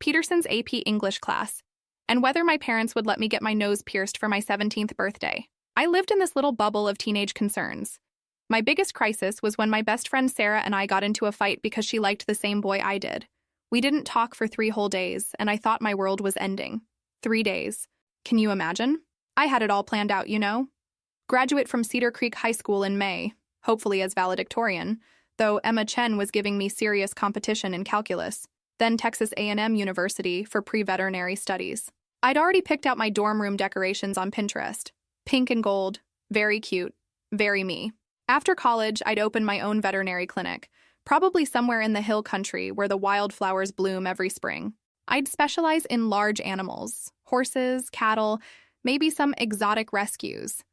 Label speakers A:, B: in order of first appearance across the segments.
A: Peterson's AP English class, and whether my parents would let me get my nose pierced for my 17th birthday. I lived in this little bubble of teenage concerns. My biggest crisis was when my best friend Sarah and I got into a fight because she liked the same boy I did. We didn't talk for 3 whole days, and I thought my world was ending. 3 days. Can you imagine? I had it all planned out, you know? Graduate from Cedar Creek High School in May, hopefully as valedictorian, though Emma Chen was giving me serious competition in calculus. Then Texas A&M University for pre-veterinary studies. I'd already picked out my dorm room decorations on Pinterest. Pink and gold, very cute, very me. After college, I'd open my own veterinary clinic, probably somewhere in the hill country where the wildflowers bloom every spring. I'd specialize in large animals, horses, cattle, maybe some exotic rescues.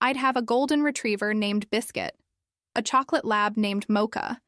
A: I'd have a golden retriever named Biscuit, a chocolate lab named Mocha,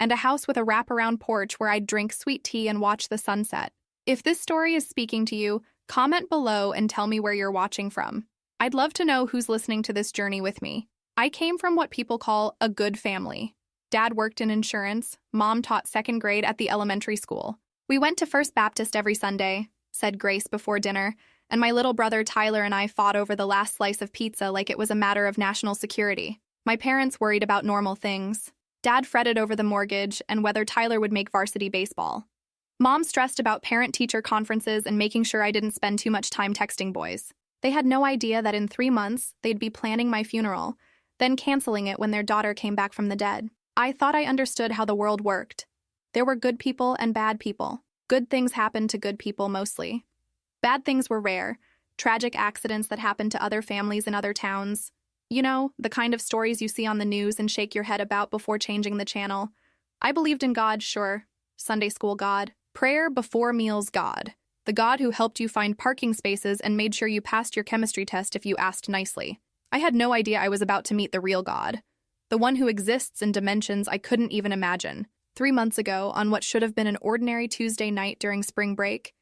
A: and a house with a wraparound porch where I'd drink sweet tea and watch the sunset. If this story is speaking to you, comment below and tell me where you're watching from. I'd love to know who's listening to this journey with me. I came from what people call a good family. Dad worked in insurance, Mom taught 2nd grade at the elementary school. We went to First Baptist every Sunday, said Grace before dinner, and my little brother Tyler and I fought over the last slice of pizza like it was a matter of national security. My parents worried about normal things. Dad fretted over the mortgage and whether Tyler would make varsity baseball. Mom stressed about parent-teacher conferences and making sure I didn't spend too much time texting boys. They had no idea that in 3 months, they'd be planning my funeral, then canceling it when their daughter came back from the dead. I thought I understood how the world worked. There were good people and bad people. Good things happened to good people mostly. Bad things were rare. Tragic accidents that happened to other families in other towns. You know, the kind of stories you see on the news and shake your head about before changing the channel. I believed in God, sure. Sunday school God. Prayer before meals God. The God who helped you find parking spaces and made sure you passed your chemistry test if you asked nicely. I had no idea I was about to meet the real God. The one who exists in dimensions I couldn't even imagine. 3 months ago, on what should have been an ordinary Tuesday night during spring break,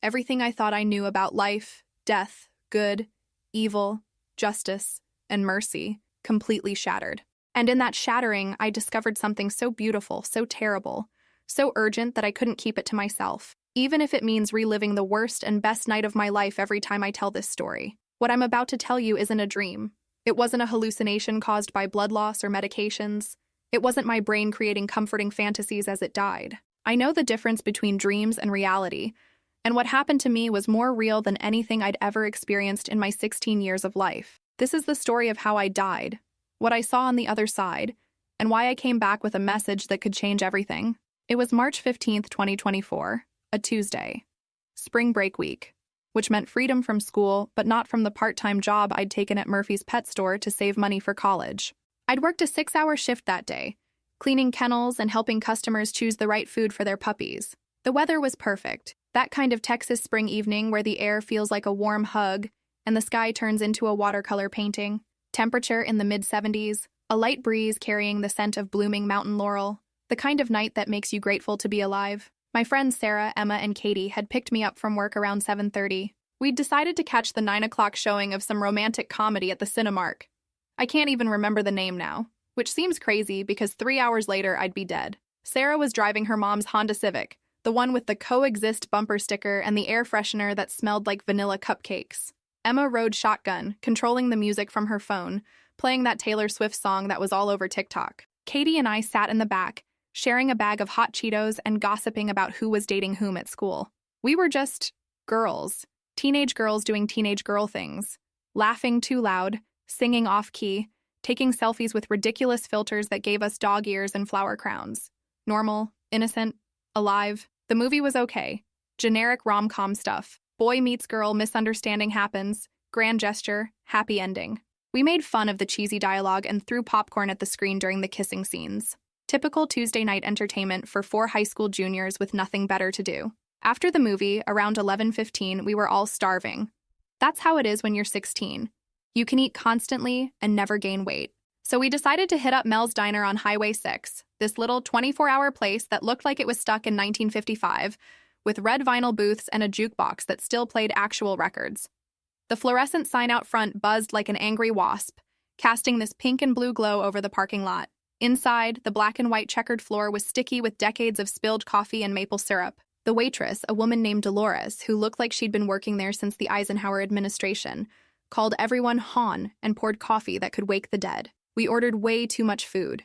A: everything I thought I knew about life, death, good, evil, justice, and mercy completely shattered. And in that shattering, I discovered something so beautiful, so terrible, so urgent that I couldn't keep it to myself, even if it means reliving the worst and best night of my life every time I tell this story. What I'm about to tell you isn't a dream. It wasn't a hallucination caused by blood loss or medications. It wasn't my brain creating comforting fantasies as it died. I know the difference between dreams and reality, and what happened to me was more real than anything I'd ever experienced in my 16 years of life. This is the story of how I died, what I saw on the other side, and why I came back with a message that could change everything. It was March 15th, 2024, a Tuesday. Spring break week, which meant freedom from school, but not from the part-time job I'd taken at Murphy's pet store to save money for college. I'd worked a 6-hour shift that day, cleaning kennels and helping customers choose the right food for their puppies. The weather was perfect, that kind of Texas spring evening where the air feels like a warm hug and the sky turns into a watercolor painting. Temperature in the mid-70s, a light breeze carrying the scent of blooming mountain laurel, the kind of night that makes you grateful to be alive. My friends Sarah, Emma, and Katie had picked me up from work around 7:30. We'd decided to catch the 9 o'clock showing of some romantic comedy at the Cinemark. I can't even remember the name now, which seems crazy because 3 hours later I'd be dead. Sarah was driving her mom's Honda Civic, the one with the coexist bumper sticker and the air freshener that smelled like vanilla cupcakes. Emma rode shotgun, controlling the music from her phone, playing that Taylor Swift song that was all over TikTok. Katie and I sat in the back, sharing a bag of hot Cheetos and gossiping about who was dating whom at school. We were just girls, teenage girls doing teenage girl things, laughing too loud, singing off-key, taking selfies with ridiculous filters that gave us dog ears and flower crowns. Normal, innocent, alive. The movie was okay. Generic rom-com stuff. Boy meets girl, misunderstanding happens, grand gesture, happy ending. We made fun of the cheesy dialogue and threw popcorn at the screen during the kissing scenes. Typical Tuesday night entertainment for 4 high school juniors with nothing better to do. After the movie, around 11:15, we were all starving. That's how it is when you're 16. You can eat constantly and never gain weight. So we decided to hit up Mel's Diner on Highway 6, this little 24-hour place that looked like it was stuck in 1955, with red vinyl booths and a jukebox that still played actual records. The fluorescent sign out front buzzed like an angry wasp, casting this pink and blue glow over the parking lot. Inside, the black and white checkered floor was sticky with decades of spilled coffee and maple syrup. The waitress, a woman named Dolores, who looked like she'd been working there since the Eisenhower administration, called everyone Han and poured coffee that could wake the dead. We ordered way too much food.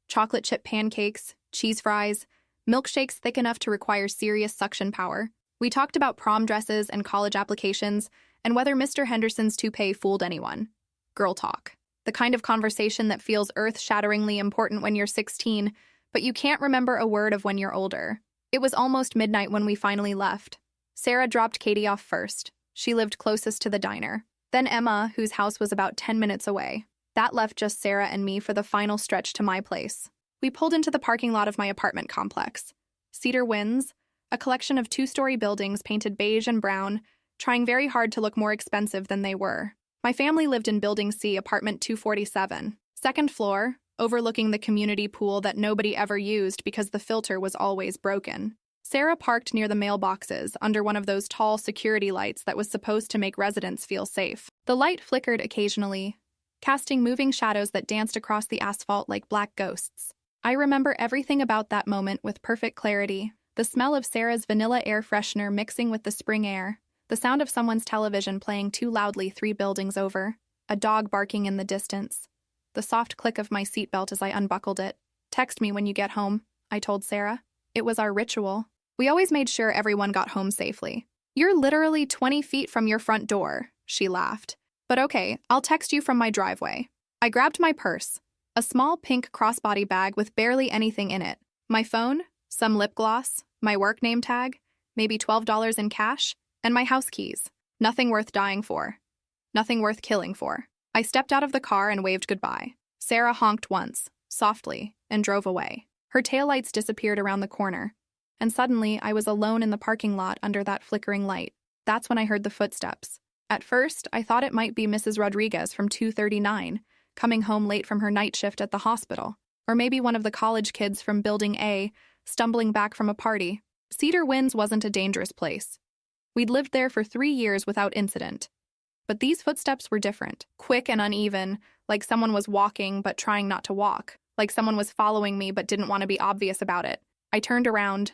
A: Chocolate chip pancakes, cheese fries, milkshakes thick enough to require serious suction power. We talked about prom dresses and college applications and whether Mr. Henderson's toupee fooled anyone. Girl talk. The kind of conversation that feels earth-shatteringly important when you're 16, but you can't remember a word of when you're older. It was almost midnight when we finally left. Sarah dropped Katie off first. She lived closest to the diner. Then Emma, whose house was about 10 minutes away. That left just Sarah and me for the final stretch to my place. We pulled into the parking lot of my apartment complex. Cedar Winds, a collection of two-story buildings painted beige and brown, trying very hard to look more expensive than they were. My family lived in Building C, apartment 247, second floor, overlooking the community pool that nobody ever used because the filter was always broken. Sarah parked near the mailboxes under one of those tall security lights that was supposed to make residents feel safe. The light flickered occasionally, casting moving shadows that danced across the asphalt like black ghosts. I remember everything about that moment with perfect clarity. The smell of Sarah's vanilla air freshener mixing with the spring air. The sound of someone's television playing too loudly 3 buildings over. A dog barking in the distance. The soft click of my seatbelt as I unbuckled it. Text me when you get home, I told Sarah. It was our ritual. We always made sure everyone got home safely. You're literally 20 feet from your front door, she laughed. But okay, I'll text you from my driveway. I grabbed my purse. A small pink crossbody bag with barely anything in it. My phone, some lip gloss, my work name tag, maybe $12 in cash, and my house keys. Nothing worth dying for. Nothing worth killing for. I stepped out of the car and waved goodbye. Sarah honked once, softly, and drove away. Her taillights disappeared around the corner, and suddenly I was alone in the parking lot under that flickering light. That's when I heard the footsteps. At first, I thought it might be Mrs. Rodriguez from 239, coming home late from her night shift at the hospital, or maybe one of the college kids from Building A, stumbling back from a party. Cedar Winds wasn't a dangerous place. We'd lived there for 3 years without incident. But these footsteps were different, quick and uneven, like someone was walking but trying not to walk, like someone was following me but didn't want to be obvious about it. I turned around,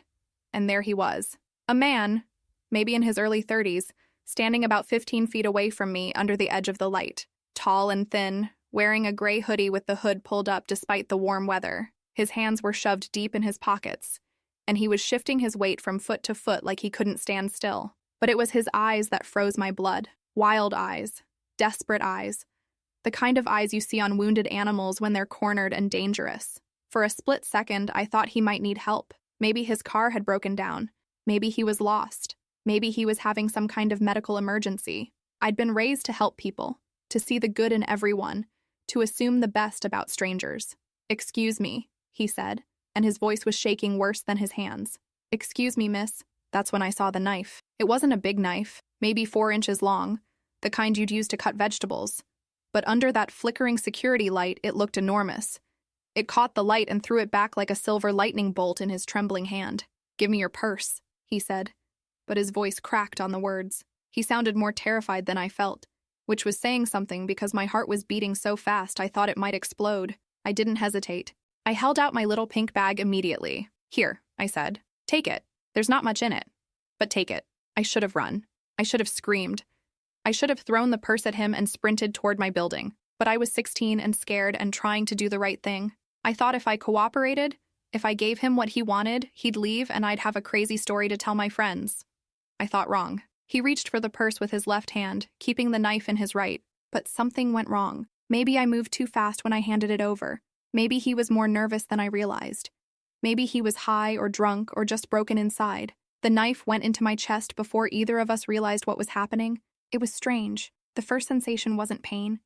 A: and there he was. A man, maybe in his early 30s, standing about 15 feet away from me under the edge of the light. Tall and thin, wearing a gray hoodie with the hood pulled up despite the warm weather. His hands were shoved deep in his pockets, and he was shifting his weight from foot to foot like he couldn't stand still. But it was his eyes that froze my blood. Wild eyes. Desperate eyes. The kind of eyes you see on wounded animals when they're cornered and dangerous. For a split second, I thought he might need help. Maybe his car had broken down. Maybe he was lost. Maybe he was having some kind of medical emergency. I'd been raised to help people, to see the good in everyone, to assume the best about strangers. "Excuse me," he said, and his voice was shaking worse than his hands. "Excuse me, miss." That's when I saw the knife. It wasn't a big knife, maybe 4 inches long, the kind you'd use to cut vegetables. But under that flickering security light, it looked enormous. It caught the light and threw it back like a silver lightning bolt in his trembling hand. "Give me your purse," he said, but his voice cracked on the words. He sounded more terrified than I felt, which was saying something because my heart was beating so fast I thought it might explode. I didn't hesitate. I held out my little pink bag immediately. "Here," I said. "Take it. There's not much in it. But take it." I should have run. I should have screamed. I should have thrown the purse at him and sprinted toward my building. But I was 16 and scared and trying to do the right thing. I thought if I cooperated, if I gave him what he wanted, he'd leave and I'd have a crazy story to tell my friends. I thought wrong. He reached for the purse with his left hand, keeping the knife in his right. But something went wrong. Maybe I moved too fast when I handed it over. Maybe he was more nervous than I realized. Maybe he was high or drunk or just broken inside. The knife went into my chest before either of us realized what was happening. It was strange. The first sensation wasn't pain.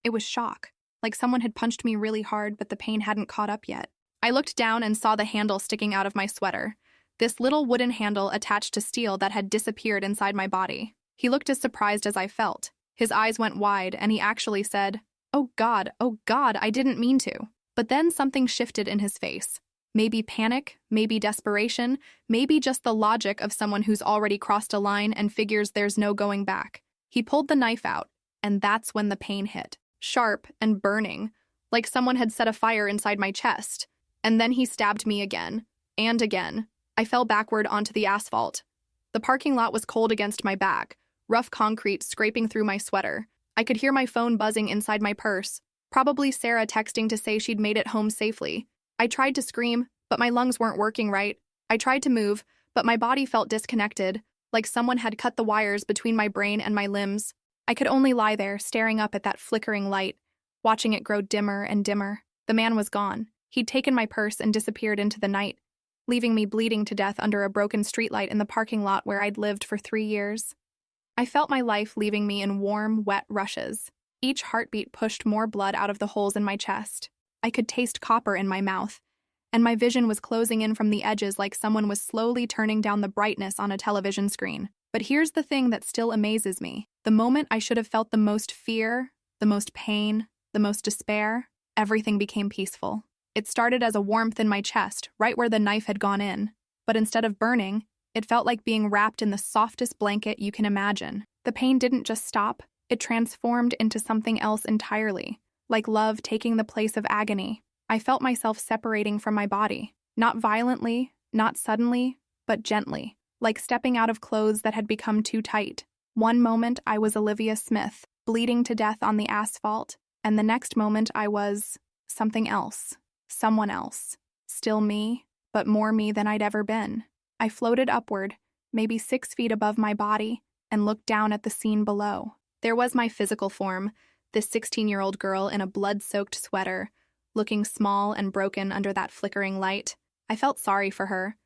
A: It was shock, like someone had punched me really hard but the pain hadn't caught up yet. I looked down and saw the handle sticking out of my sweater. This little wooden handle attached to steel that had disappeared inside my body. He looked as surprised as I felt. His eyes went wide and he actually said, oh God, I didn't mean to." But then something shifted in his face. Maybe panic, maybe desperation, maybe just the logic of someone who's already crossed a line and figures there's no going back. He pulled the knife out, and that's when the pain hit. Sharp and burning, like someone had set a fire inside my chest. And then he stabbed me again, and again, I fell backward onto the asphalt. The parking lot was cold against my back, rough concrete scraping through my sweater. I could hear my phone buzzing inside my purse, probably Sarah texting to say she'd made it home safely. I tried to scream, but my lungs weren't working right. I tried to move, but my body felt disconnected, like someone had cut the wires between my brain and my limbs. I could only lie there, staring up at that flickering light, watching it grow dimmer and dimmer. The man was gone. He'd taken my purse and disappeared into the night, leaving me bleeding to death under a broken streetlight in the parking lot where I'd lived for 3 years. I felt my life leaving me in warm, wet rushes. Each heartbeat pushed more blood out of the holes in my chest. I could taste copper in my mouth, and my vision was closing in from the edges like someone was slowly turning down the brightness on a television screen. But here's the thing that still amazes me. The moment I should have felt the most fear, the most pain, the most despair, everything became peaceful. It started as a warmth in my chest, right where the knife had gone in. But instead of burning, it felt like being wrapped in the softest blanket you can imagine. The pain didn't just stop, it transformed into something else entirely, like love taking the place of agony. I felt myself separating from my body, not violently, not suddenly, but gently, like stepping out of clothes that had become too tight. One moment I was Olivia Smith, bleeding to death on the asphalt, and the next moment I was something else, someone else. Still me, but more me than I'd ever been. I floated upward, maybe 6 feet above my body, and looked down at the scene below. There was my physical form, this 16-year-old girl in a blood-soaked sweater, looking small and broken under that flickering light. I felt sorry for her,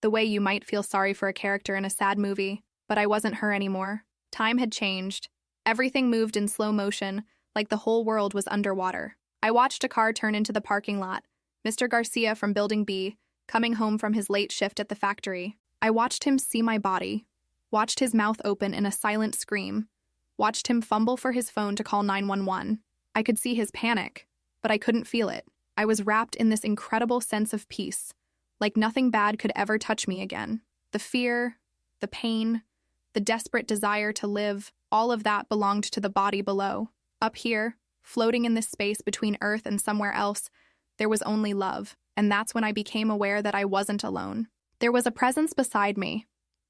A: the way you might feel sorry for a character in a sad movie, but I wasn't her anymore. Time had changed. Everything moved in slow motion, like the whole world was underwater. I watched a car turn into the parking lot, Mr. Garcia from Building B, coming home from his late shift at the factory. I watched him see my body, watched his mouth open in a silent scream, watched him fumble for his phone to call 911. I could see his panic, but I couldn't feel it. I was wrapped in this incredible sense of peace, like nothing bad could ever touch me again. The fear, the pain, the desperate desire to live, all of that belonged to the body below. Up here, floating in this space between Earth and somewhere else, there was only love, and that's when I became aware that I wasn't alone. There was a presence beside me.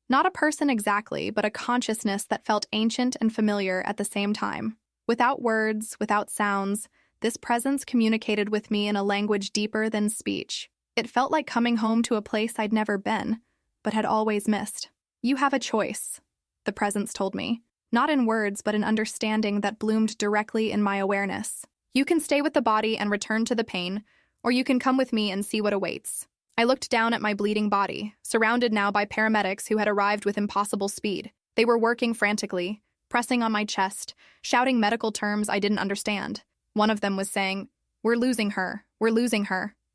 A: Not a person exactly, but a consciousness that felt ancient and familiar at the same time. Without words, without sounds, this presence communicated with me in a language deeper than speech. It felt like coming home to a place I'd never been, but had always missed. You have a choice, the presence told me. Not in words, but in understanding that bloomed directly in my awareness. You can stay with the body and return to the pain, or you can come with me and see what awaits. I looked down at my bleeding body, surrounded now by paramedics who had arrived with impossible speed. They were working frantically, pressing on my chest, shouting medical terms I didn't understand. One of them was saying, we're losing her,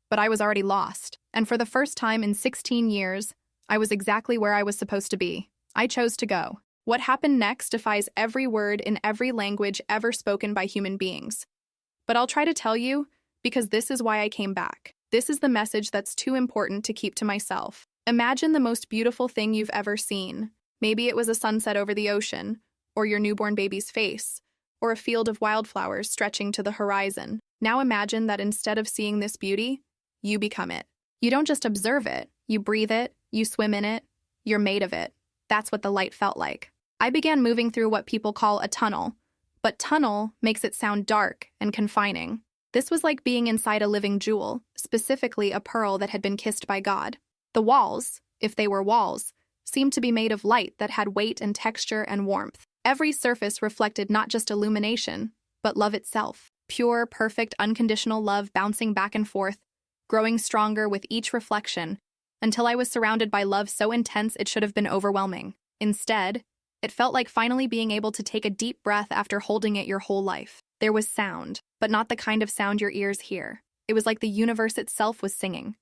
A: but I was already lost. And for the first time in 16 years, I was exactly where I was supposed to be. I chose to go. What happened next defies every word in every language ever spoken by human beings. But I'll try to tell you, because this is why I came back. This is the message that's too important to keep to myself. Imagine the most beautiful thing you've ever seen. Maybe it was a sunset over the ocean, or your newborn baby's face, or a field of wildflowers stretching to the horizon. Now imagine that instead of seeing this beauty, you become it. You don't just observe it, you breathe it, you swim in it, you're made of it. That's what the light felt like. I began moving through what people call a tunnel, but tunnel makes it sound dark and confining. This was like being inside a living jewel, specifically a pearl that had been kissed by God. The walls, if they were walls, seemed to be made of light that had weight and texture and warmth. Every surface reflected not just illumination, but love itself. Pure, perfect, unconditional love bouncing back and forth, growing stronger with each reflection, until I was surrounded by love so intense it should have been overwhelming. Instead, it felt like finally being able to take a deep breath after holding it your whole life. There was sound, but not the kind of sound your ears hear. It was like the universe itself was singing.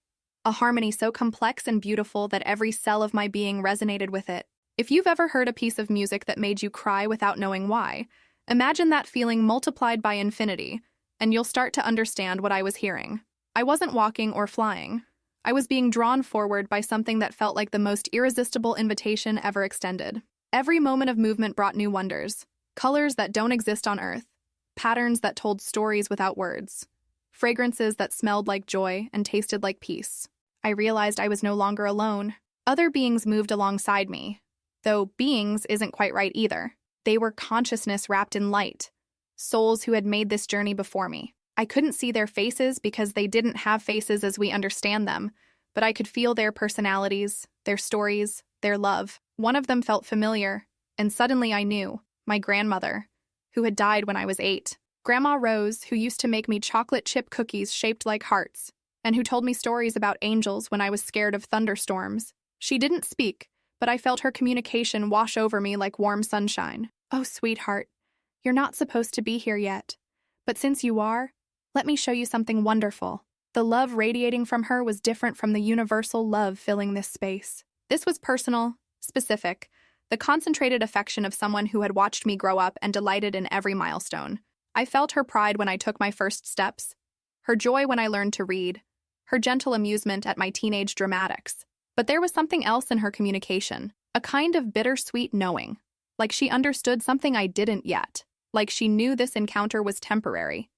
A: A harmony so complex and beautiful that every cell of my being resonated with it. If you've ever heard a piece of music that made you cry without knowing why, imagine that feeling multiplied by infinity, and you'll start to understand what I was hearing. I wasn't walking or flying. I was being drawn forward by something that felt like the most irresistible invitation ever extended. Every moment of movement brought new wonders, colors that don't exist on Earth, patterns that told stories without words, fragrances that smelled like joy and tasted like peace. I realized I was no longer alone. Other beings moved alongside me, though beings isn't quite right either. They were consciousness wrapped in light, souls who had made this journey before me. I couldn't see their faces because they didn't have faces as we understand them, but I could feel their personalities, their stories, their love. One of them felt familiar, and suddenly I knew, my grandmother, who had died when I was 8. Grandma Rose, who used to make me chocolate chip cookies shaped like hearts, and who told me stories about angels when I was scared of thunderstorms. She didn't speak, but I felt her communication wash over me like warm sunshine. "Oh, sweetheart, you're not supposed to be here yet. But since you are, let me show you something wonderful." The love radiating from her was different from the universal love filling this space. This was personal, specific, the concentrated affection of someone who had watched me grow up and delighted in every milestone. I felt her pride when I took my first steps, her joy when I learned to read, her gentle amusement at my teenage dramatics. But there was something else in her communication, a kind of bittersweet knowing, like she understood something I didn't yet, like she knew this encounter was temporary,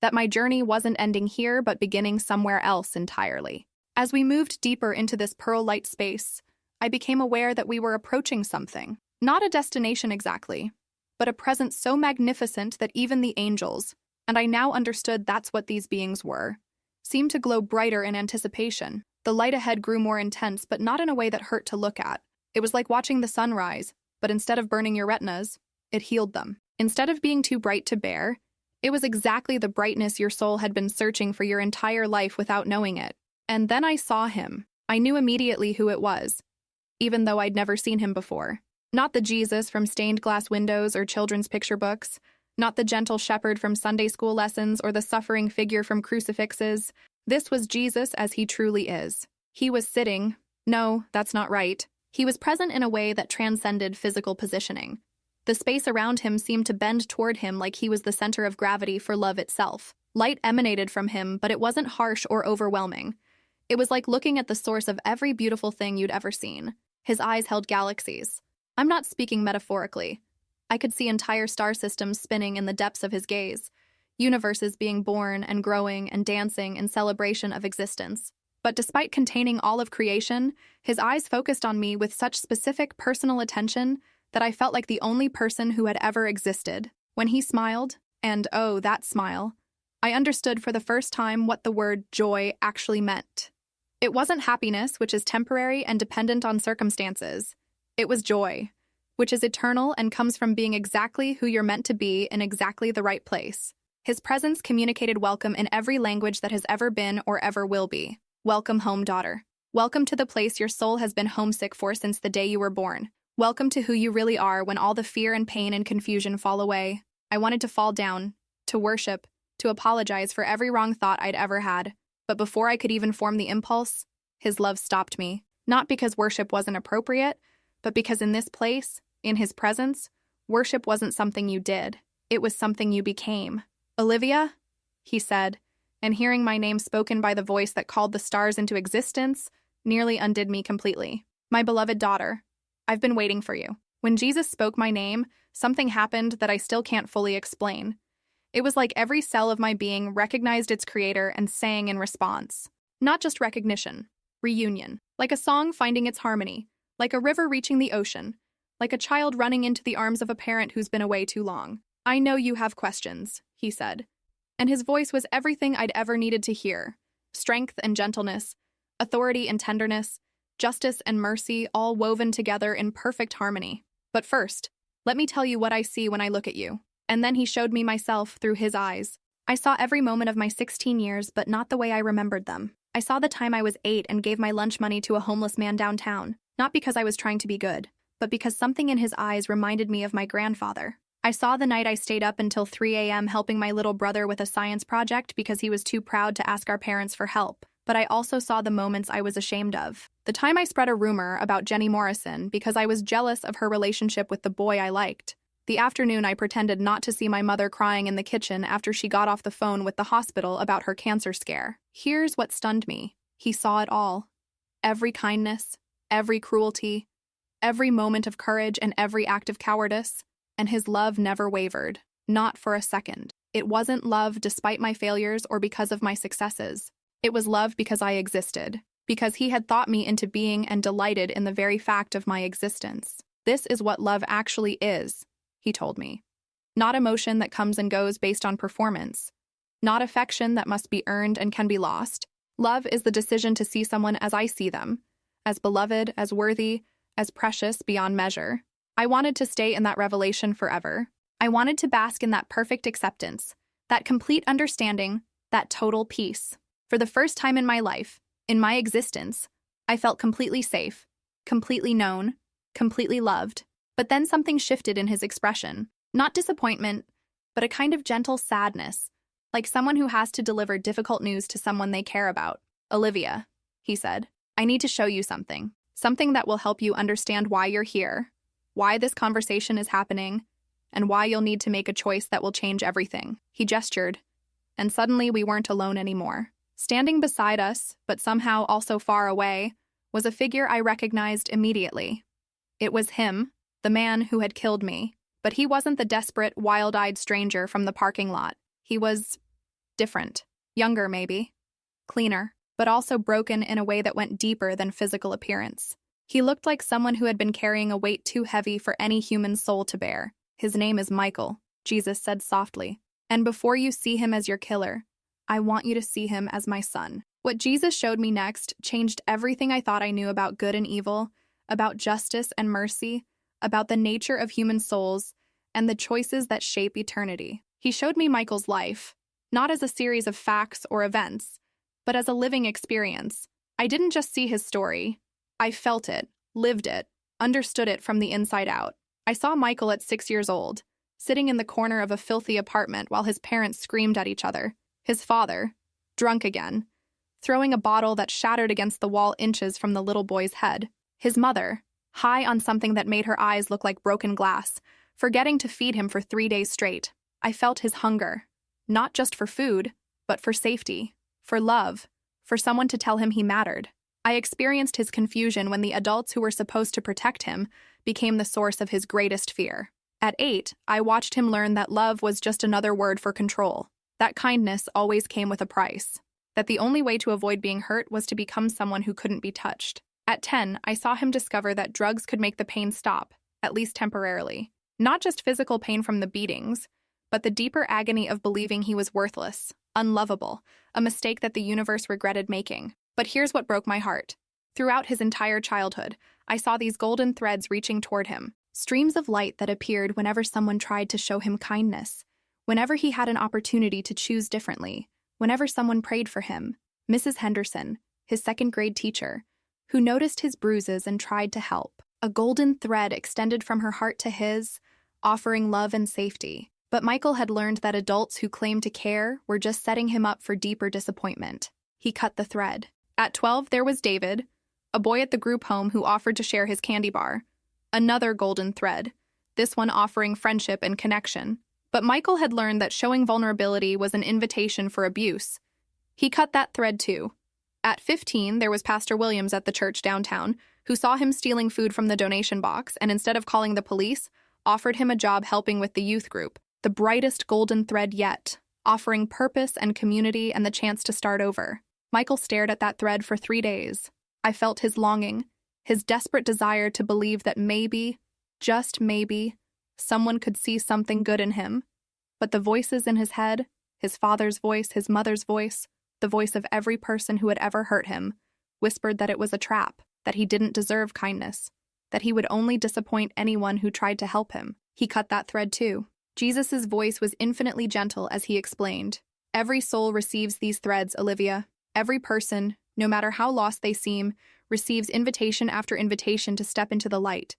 A: that my journey wasn't ending here but beginning somewhere else entirely. As we moved deeper into this pearl light space, I became aware that we were approaching something, not a destination exactly, but a presence so magnificent that even the angels, and I now understood that's what these beings were, seemed to glow brighter in anticipation. The light ahead grew more intense, but not in a way that hurt to look at. It was like watching the sun rise, but instead of burning your retinas, it healed them. Instead of being too bright to bear, it was exactly the brightness your soul had been searching for your entire life without knowing it. And then I saw him. I knew immediately who it was, even though I'd never seen him before. Not the Jesus from stained glass windows or children's picture books, not the gentle shepherd from Sunday school lessons or the suffering figure from crucifixes. This was Jesus as he truly is. He was sitting. No, that's not right. He was present in a way that transcended physical positioning. The space around him seemed to bend toward him like he was the center of gravity for love itself. Light emanated from him, but it wasn't harsh or overwhelming. It was like looking at the source of every beautiful thing you'd ever seen. His eyes held galaxies. I'm not speaking metaphorically. I could see entire star systems spinning in the depths of his gaze, universes being born and growing and dancing in celebration of existence. But despite containing all of creation, his eyes focused on me with such specific personal attention that I felt like the only person who had ever existed. When he smiled, and oh, that smile, I understood for the first time what the word joy actually meant. It wasn't happiness, which is temporary and dependent on circumstances. It was joy, which is eternal and comes from being exactly who you're meant to be in exactly the right place. His presence communicated welcome in every language that has ever been or ever will be. Welcome home, daughter. Welcome to the place your soul has been homesick for since the day you were born. Welcome to who you really are when all the fear and pain and confusion fall away. I wanted to fall down, to worship, to apologize for every wrong thought I'd ever had. But before I could even form the impulse, his love stopped me. Not because worship wasn't appropriate, but because in this place, in his presence, worship wasn't something you did. It was something you became. "Olivia," he said, and hearing my name spoken by the voice that called the stars into existence nearly undid me completely. "My beloved daughter, I've been waiting for you." When Jesus spoke my name, something happened that I still can't fully explain. It was like every cell of my being recognized its creator and sang in response. Not just recognition, reunion. Like a song finding its harmony, like a river reaching the ocean, like a child running into the arms of a parent who's been away too long. "I know you have questions," he said. And his voice was everything I'd ever needed to hear. Strength and gentleness, authority and tenderness, justice and mercy all woven together in perfect harmony. "But first, let me tell you what I see when I look at you." And then he showed me myself through his eyes. I saw every moment of my 16 years, but not the way I remembered them. I saw the time I was 8 and gave my lunch money to a homeless man downtown, not because I was trying to be good, but because something in his eyes reminded me of my grandfather. I saw the night I stayed up until 3 a.m. helping my little brother with a science project because he was too proud to ask our parents for help. But I also saw the moments I was ashamed of. The time I spread a rumor about Jenny Morrison because I was jealous of her relationship with the boy I liked. The afternoon I pretended not to see my mother crying in the kitchen after she got off the phone with the hospital about her cancer scare. Here's what stunned me. He saw it all. Every kindness, every cruelty, every moment of courage and every act of cowardice. And his love never wavered, not for a second. It wasn't love despite my failures or because of my successes. It was love because I existed, because he had thought me into being and delighted in the very fact of my existence. This is what love actually is, he told me. Not emotion that comes and goes based on performance. Not affection that must be earned and can be lost. Love is the decision to see someone as I see them, as beloved, as worthy, as precious beyond measure. I wanted to stay in that revelation forever. I wanted to bask in that perfect acceptance, that complete understanding, that total peace. For the first time in my life, in my existence, I felt completely safe, completely known, completely loved. But then something shifted in his expression. Not disappointment, but a kind of gentle sadness, like someone who has to deliver difficult news to someone they care about. Olivia, he said, I need to show you something. Something that will help you understand why you're here, why this conversation is happening, and why you'll need to make a choice that will change everything. He gestured, and suddenly we weren't alone anymore. Standing beside us, but somehow also far away, was a figure I recognized immediately. It was him, the man who had killed me. But he wasn't the desperate, wild-eyed stranger from the parking lot. He was different. Younger, maybe. Cleaner, but also broken in a way that went deeper than physical appearance. He looked like someone who had been carrying a weight too heavy for any human soul to bear. His name is Michael, Jesus said softly. And before you see him as your killer, I want you to see him as my son. What Jesus showed me next changed everything I thought I knew about good and evil, about justice and mercy, about the nature of human souls, and the choices that shape eternity. He showed me Michael's life, not as a series of facts or events, but as a living experience. I didn't just see his story. I felt it, lived it, understood it from the inside out. I saw Michael at 6 years old, sitting in the corner of a filthy apartment while his parents screamed at each other. His father, drunk again, throwing a bottle that shattered against the wall inches from the little boy's head. His mother, high on something that made her eyes look like broken glass, forgetting to feed him for 3 days straight. I felt his hunger, not just for food, but for safety, for love, for someone to tell him he mattered. I experienced his confusion when the adults who were supposed to protect him became the source of his greatest fear. At 8, I watched him learn that love was just another word for control, that kindness always came with a price, that the only way to avoid being hurt was to become someone who couldn't be touched. At 10, I saw him discover that drugs could make the pain stop, at least temporarily. Not just physical pain from the beatings, but the deeper agony of believing he was worthless, unlovable, a mistake that the universe regretted making. But here's what broke my heart. Throughout his entire childhood, I saw these golden threads reaching toward him, streams of light that appeared whenever someone tried to show him kindness, whenever he had an opportunity to choose differently, whenever someone prayed for him. Mrs. Henderson, his second-grade teacher, who noticed his bruises and tried to help. A golden thread extended from her heart to his, offering love and safety. But Michael had learned that adults who claimed to care were just setting him up for deeper disappointment. He cut the thread. At 12, there was David, a boy at the group home who offered to share his candy bar. Another golden thread, this one offering friendship and connection. But Michael had learned that showing vulnerability was an invitation for abuse. He cut that thread too. At 15, there was Pastor Williams at the church downtown, who saw him stealing food from the donation box and instead of calling the police, offered him a job helping with the youth group. The brightest golden thread yet, offering purpose and community and the chance to start over. Michael stared at that thread for 3 days. I felt his longing, his desperate desire to believe that maybe, just maybe, someone could see something good in him. But the voices in his head, his father's voice, his mother's voice, the voice of every person who had ever hurt him, whispered that it was a trap, that he didn't deserve kindness, that he would only disappoint anyone who tried to help him. He cut that thread too. Jesus' voice was infinitely gentle as he explained, "Every soul receives these threads, Olivia. Every person, no matter how lost they seem, receives invitation after invitation to step into the light.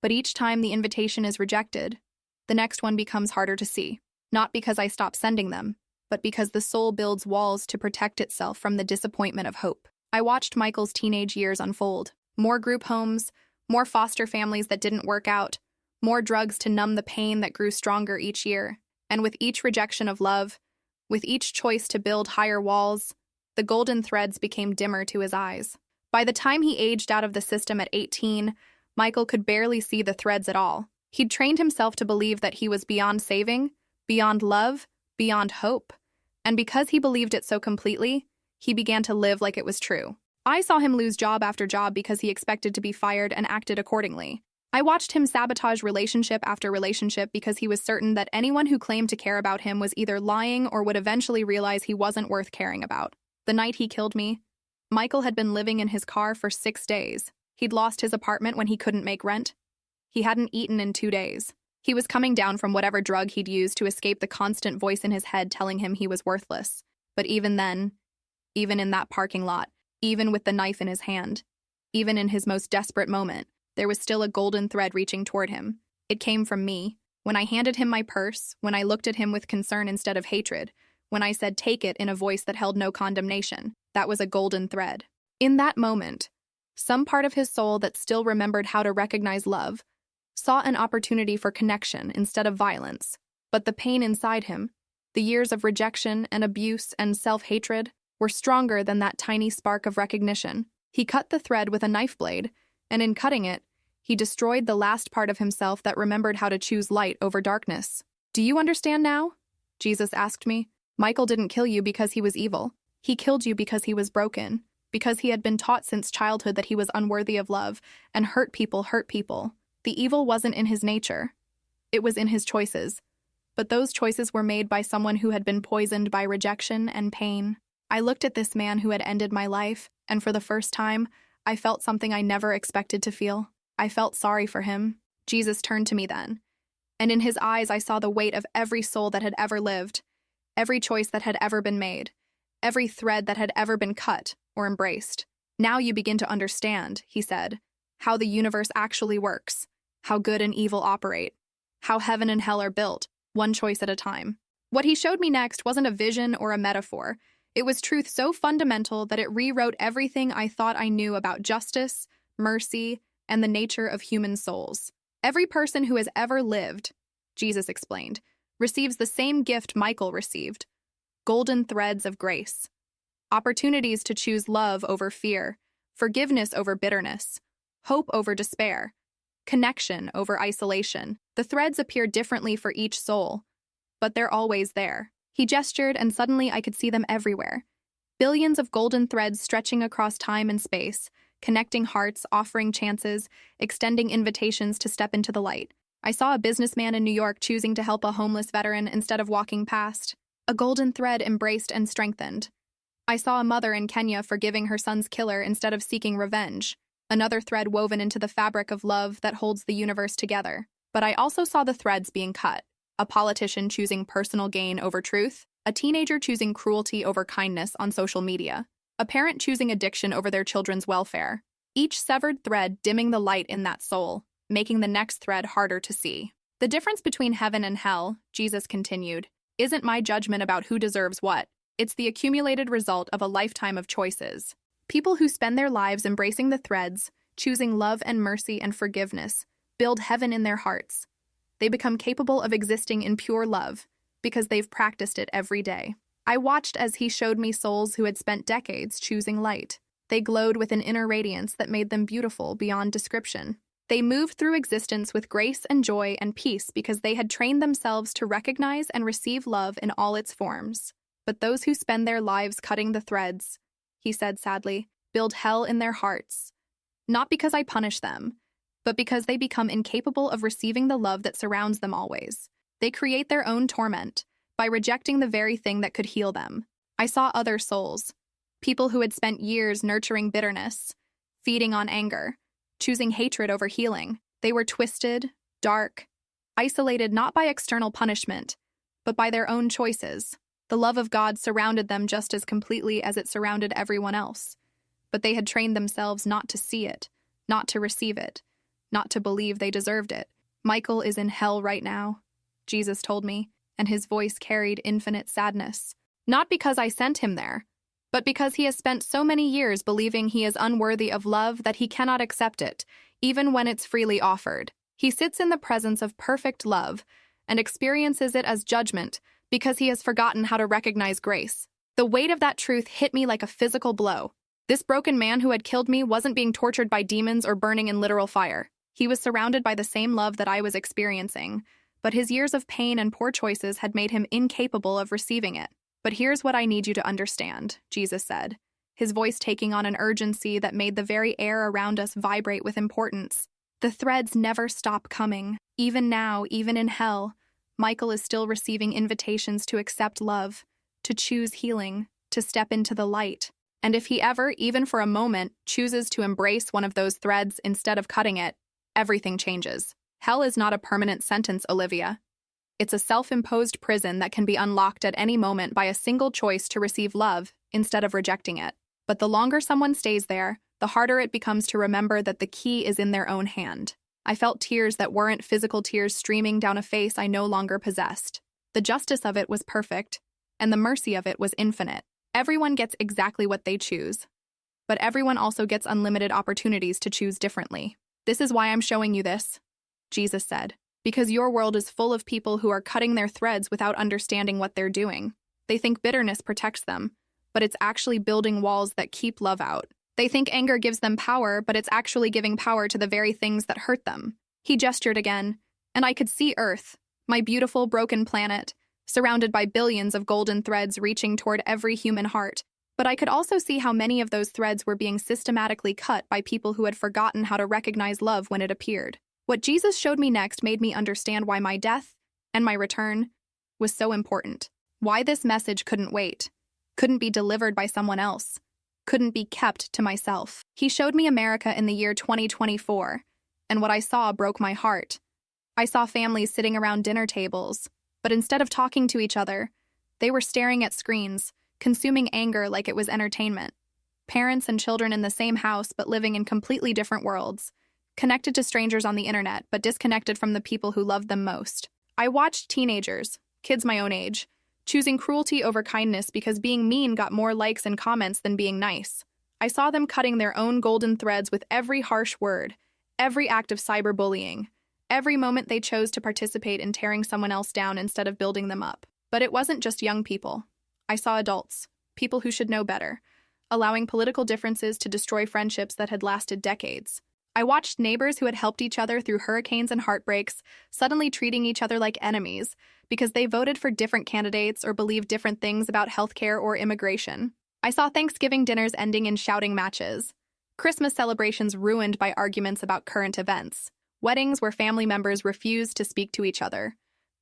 A: But each time the invitation is rejected, the next one becomes harder to see. Not because I stop sending them, but because the soul builds walls to protect itself from the disappointment of hope." I watched Michael's teenage years unfold. More group homes, more foster families that didn't work out, more drugs to numb the pain that grew stronger each year. And with each rejection of love, with each choice to build higher walls, the golden threads became dimmer to his eyes. By the time he aged out of the system at 18, Michael could barely see the threads at all. He'd trained himself to believe that he was beyond saving, beyond love, beyond hope. And because he believed it so completely, he began to live like it was true. I saw him lose job after job because he expected to be fired and acted accordingly. I watched him sabotage relationship after relationship because he was certain that anyone who claimed to care about him was either lying or would eventually realize he wasn't worth caring about. The night he killed me, Michael had been living in his car for 6 days. He'd lost his apartment when he couldn't make rent. He hadn't eaten in 2 days. He was coming down from whatever drug he'd used to escape the constant voice in his head telling him he was worthless. But even then, even in that parking lot, even with the knife in his hand, even in his most desperate moment, there was still a golden thread reaching toward him. It came from me. When I handed him my purse, when I looked at him with concern instead of hatred, when I said take it in a voice that held no condemnation, that was a golden thread. In that moment, some part of his soul that still remembered how to recognize love saw an opportunity for connection instead of violence. But the pain inside him, the years of rejection and abuse and self-hatred, were stronger than that tiny spark of recognition. He cut the thread with a knife blade, and in cutting it, he destroyed the last part of himself that remembered how to choose light over darkness. Do you understand now? Jesus asked me. Michael didn't kill you because he was evil. He killed you because he was broken, because he had been taught since childhood that he was unworthy of love, and hurt people hurt people. The evil wasn't in his nature. It was in his choices. But those choices were made by someone who had been poisoned by rejection and pain. I looked at this man who had ended my life, and for the first time, I felt something I never expected to feel. I felt sorry for him. Jesus turned to me then, and in his eyes I saw the weight of every soul that had ever lived, every choice that had ever been made, every thread that had ever been cut or embraced. Now you begin to understand, he said, how the universe actually works, how good and evil operate, how heaven and hell are built, one choice at a time. What he showed me next wasn't a vision or a metaphor. It was truth so fundamental that it rewrote everything I thought I knew about justice, mercy, and the nature of human souls. Every person who has ever lived, Jesus explained, receives the same gift Michael received: golden threads of grace. Opportunities to choose love over fear, forgiveness over bitterness, hope over despair, connection over isolation. The threads appear differently for each soul, but they're always there. He gestured, and suddenly I could see them everywhere. Billions of golden threads stretching across time and space, connecting hearts, offering chances, extending invitations to step into the light. I saw a businessman in New York choosing to help a homeless veteran instead of walking past. A golden thread embraced and strengthened. I saw a mother in Kenya forgiving her son's killer instead of seeking revenge. Another thread woven into the fabric of love that holds the universe together. But I also saw the threads being cut. A politician choosing personal gain over truth, a teenager choosing cruelty over kindness on social media, a parent choosing addiction over their children's welfare. Each severed thread dimming the light in that soul, making the next thread harder to see. The difference between heaven and hell, Jesus continued, isn't my judgment about who deserves what. It's the accumulated result of a lifetime of choices. People who spend their lives embracing the threads, choosing love and mercy and forgiveness, build heaven in their hearts. They become capable of existing in pure love because they've practiced it every day. I watched as he showed me souls who had spent decades choosing light. They glowed with an inner radiance that made them beautiful beyond description. They moved through existence with grace and joy and peace because they had trained themselves to recognize and receive love in all its forms. But those who spend their lives cutting the threads, he said sadly, build hell in their hearts. Not because I punish them, but because they become incapable of receiving the love that surrounds them always. They create their own torment by rejecting the very thing that could heal them. I saw other souls, people who had spent years nurturing bitterness, feeding on anger, choosing hatred over healing. They were twisted, dark, isolated not by external punishment, but by their own choices. The love of God surrounded them just as completely as it surrounded everyone else. But they had trained themselves not to see it, not to receive it, not to believe they deserved it. Michael is in hell right now, Jesus told me, and his voice carried infinite sadness. Not because I sent him there, but because he has spent so many years believing he is unworthy of love that he cannot accept it, even when it's freely offered. He sits in the presence of perfect love and experiences it as judgment because he has forgotten how to recognize grace. The weight of that truth hit me like a physical blow. This broken man who had killed me wasn't being tortured by demons or burning in literal fire. He was surrounded by the same love that I was experiencing, but his years of pain and poor choices had made him incapable of receiving it. But here's what I need you to understand, Jesus said. his voice taking on an urgency that made the very air around us vibrate with importance. The threads never stop coming. Even now, even in hell, Michael is still receiving invitations to accept love, to choose healing, to step into the light. And if he ever, even for a moment, chooses to embrace one of those threads instead of cutting it, everything changes. Hell is not a permanent sentence, Olivia. It's a self-imposed prison that can be unlocked at any moment by a single choice to receive love instead of rejecting it. But the longer someone stays there, the harder it becomes to remember that the key is in their own hand. I felt tears that weren't physical tears streaming down a face I no longer possessed. The justice of it was perfect, and the mercy of it was infinite. Everyone gets exactly what they choose, but everyone also gets unlimited opportunities to choose differently. This is why I'm showing you this, Jesus said, because your world is full of people who are cutting their threads without understanding what they're doing. They think bitterness protects them, but it's actually building walls that keep love out. They think anger gives them power, but it's actually giving power to the very things that hurt them. He gestured again, and I could see Earth, my beautiful broken planet, surrounded by billions of golden threads reaching toward every human heart. But I could also see how many of those threads were being systematically cut by people who had forgotten how to recognize love when it appeared. What Jesus showed me next made me understand why my death and my return was so important. Why this message couldn't wait, couldn't be delivered by someone else, couldn't be kept to myself. He showed me America in the year 2024, and what I saw broke my heart. I saw families sitting around dinner tables, but instead of talking to each other, they were staring at screens, consuming anger like it was entertainment. Parents and children in the same house but living in completely different worlds, connected to strangers on the internet but disconnected from the people who loved them most. I watched teenagers, kids my own age, choosing cruelty over kindness because being mean got more likes and comments than being nice. I saw them cutting their own golden threads with every harsh word, every act of cyberbullying, every moment they chose to participate in tearing someone else down instead of building them up. But it wasn't just young people. I saw adults, people who should know better, allowing political differences to destroy friendships that had lasted decades. I watched neighbors who had helped each other through hurricanes and heartbreaks suddenly treating each other like enemies because they voted for different candidates or believed different things about healthcare or immigration. I saw Thanksgiving dinners ending in shouting matches, Christmas celebrations ruined by arguments about current events, weddings where family members refused to speak to each other,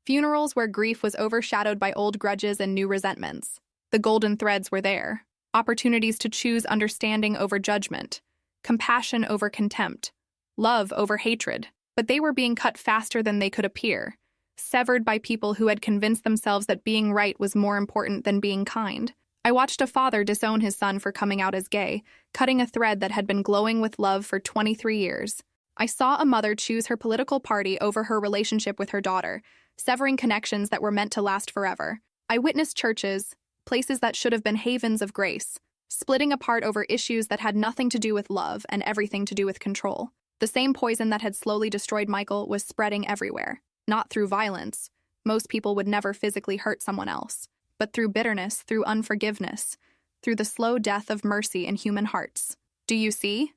A: funerals where grief was overshadowed by old grudges and new resentments. The golden threads were there, opportunities to choose understanding over judgment, compassion over contempt, love over hatred, but they were being cut faster than they could appear, severed by people who had convinced themselves that being right was more important than being kind. I watched a father disown his son for coming out as gay, cutting a thread that had been glowing with love for 23 years. I saw a mother choose her political party over her relationship with her daughter, severing connections that were meant to last forever. I witnessed churches, places that should have been havens of grace, splitting apart over issues that had nothing to do with love and everything to do with control. The same poison that had slowly destroyed Michael was spreading everywhere, not through violence. Most people would never physically hurt someone else, but through bitterness, through unforgiveness, through the slow death of mercy in human hearts. Do you see?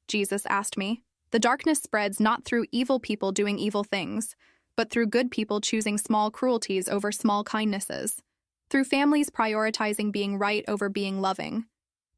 A: Jesus asked me. The darkness spreads not through evil people doing evil things, but through good people choosing small cruelties over small kindnesses, through families prioritizing being right over being loving,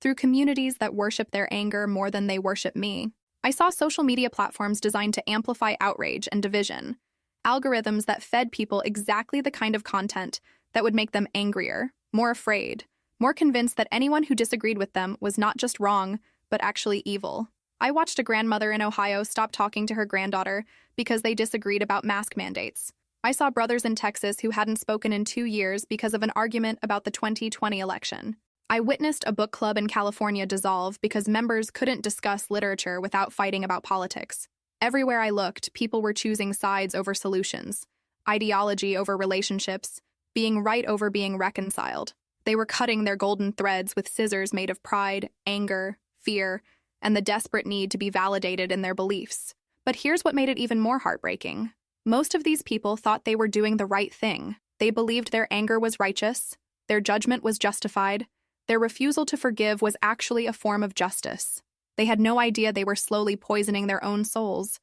A: through communities that worship their anger more than they worship me. I saw social media platforms designed to amplify outrage and division, algorithms that fed people exactly the kind of content that would make them angrier, more afraid, more convinced that anyone who disagreed with them was not just wrong, but actually evil. I watched a grandmother in Ohio stop talking to her granddaughter because they disagreed about mask mandates. I saw brothers in Texas who hadn't spoken in 2 years because of an argument about the 2020 election. I witnessed a book club in California dissolve because members couldn't discuss literature without fighting about politics. Everywhere I looked, people were choosing sides over solutions, ideology over relationships, being right over being reconciled. They were cutting their golden threads with scissors made of pride, anger, fear, and the desperate need to be validated in their beliefs. But here's what made it even more heartbreaking. Most of these people thought they were doing the right thing. They believed their anger was righteous, their judgment was justified, their refusal to forgive was actually a form of justice. They had no idea they were slowly poisoning their own souls,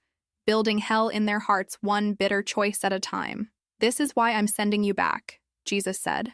A: building hell in their hearts one bitter choice at a time. This is why I'm sending you back, Jesus said,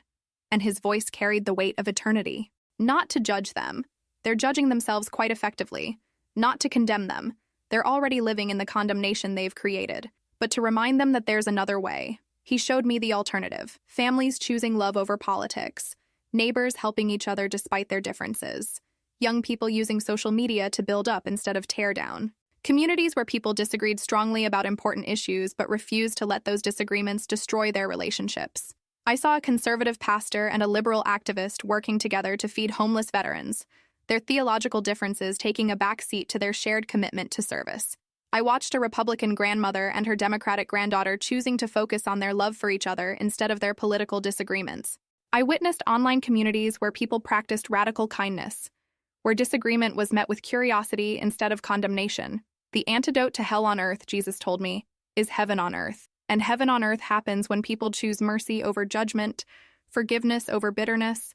A: and his voice carried the weight of eternity. Not to judge them. They're judging themselves quite effectively, not to condemn them. They're already living in the condemnation they've created, but to remind them that there's another way. He showed me the alternative. Families choosing love over politics, neighbors helping each other despite their differences, young people using social media to build up instead of tear down, communities where people disagreed strongly about important issues but refused to let those disagreements destroy their relationships. I saw a conservative pastor and a liberal activist working together to feed homeless veterans, their theological differences taking a backseat to their shared commitment to service. I watched a Republican grandmother and her Democratic granddaughter choosing to focus on their love for each other instead of their political disagreements. I witnessed online communities where people practiced radical kindness, where disagreement was met with curiosity instead of condemnation. The antidote to hell on earth, Jesus told me, is heaven on earth. And heaven on earth happens when people choose mercy over judgment, forgiveness over bitterness,